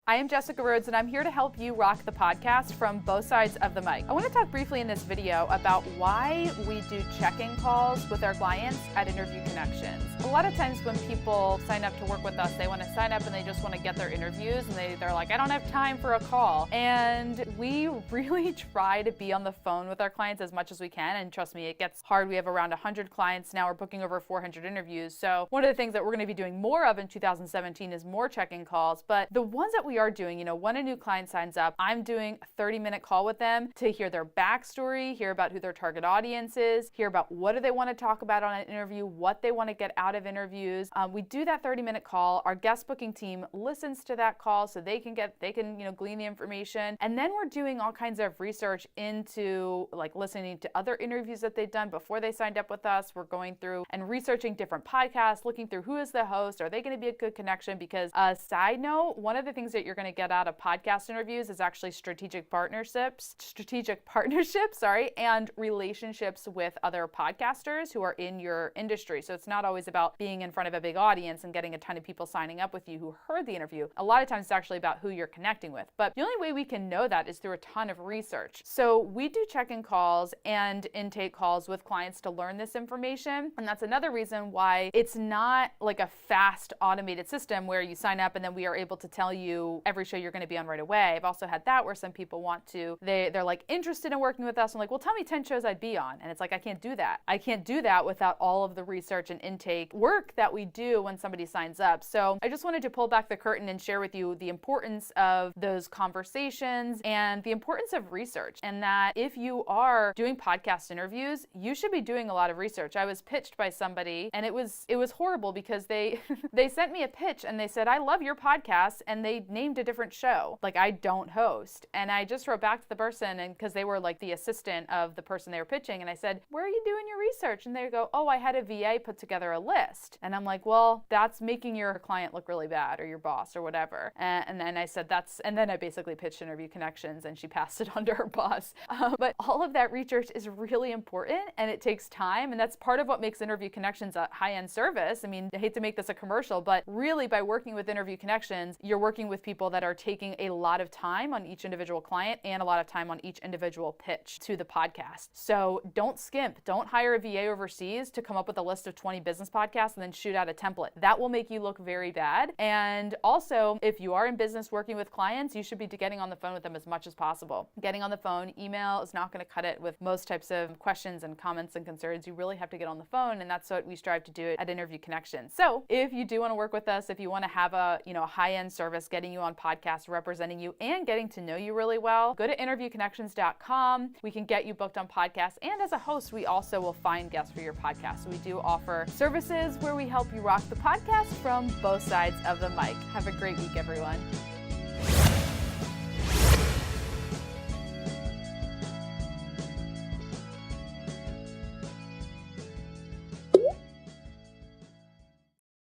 I am Jessica Rhodes, and I'm here to help you rock the podcast from both sides of the mic. I want to talk briefly in this video about why we do check-in calls with our clients at Interview Connections. A lot of times when people sign up to work with us, they want to sign up and they just want to get their interviews, and they're like, I don't have time for a call. And we really try to be on the phone with our clients as much as we can, and trust me, it gets hard. We have around 100 clients now. We're booking over 400 interviews. So one of the things that we're going to be doing more of in 2017 is more check-in calls. But the ones that we are doing, when a new client signs up, I'm doing a 30-minute call with them to hear their backstory, hear about who their target audience is, hear about what do they want to talk about on an interview, what they want to get out of interviews. We do that 30-minute call. Our guest booking team listens to that call so they can glean the information. And then we're doing all kinds of research into listening to other interviews that they've done before they signed up with us. We're going through and researching different podcasts, looking through who is the host, are they going to be a good connection? Because side note, one of the things that you're going to get out of podcast interviews is actually strategic partnerships, and relationships with other podcasters who are in your industry. So it's not always about being in front of a big audience and getting a ton of people signing up with you who heard the interview. A lot of times it's actually about who you're connecting with. But the only way we can know that is through a ton of research. So we do check-in calls and intake calls with clients to learn this information. And that's another reason why it's not like a fast automated system where you sign up and then we are able to tell you every show you're going to be on right away. I've also had that where some people they're interested in working with us and well, tell me 10 shows I'd be on. And it's I can't do that. I can't do that without all of the research and intake work that we do when somebody signs up. So I just wanted to pull back the curtain and share with you the importance of those conversations and the importance of research, and that if you are doing podcast interviews, you should be doing a lot of research. I was pitched by somebody and it was horrible because they sent me a pitch and they said, I love your podcast, and they named a different show I don't host. And I just wrote back to the person, and because they were the assistant of the person they were pitching, and I said, where are you doing your research? And they go, oh, I had a VA put together a list. And I'm like, well, that's making your client look really bad, or your boss, or whatever. And then I said and then I basically pitched Interview Connections, and she passed it on to her boss. But all of that research is really important, and it takes time, and that's part of what makes Interview Connections a high-end service. I mean, I hate to make this a commercial, but really by working with Interview Connections, you're working with people that are taking a lot of time on each individual client and a lot of time on each individual pitch to the podcast. So don't skimp. Don't hire a VA overseas to come up with a list of 20 business podcasts and then shoot out a template. That will make you look very bad. And also, if you are in business working with clients, you should be getting on the phone with them as much as possible. Getting on the phone, email is not going to cut it with most types of questions and comments and concerns. You really have to get on the phone, and that's what we strive to do at Interview Connections. So if you do want to work with us, if you want to have a high-end service, getting you on podcasts, representing you, and getting to know you really well, go to interviewconnections.com. We can get you booked on podcasts, and as a host, we also will find guests for your podcast. So we do offer services where we help you rock the podcast from both sides of the mic. Have a great week, everyone.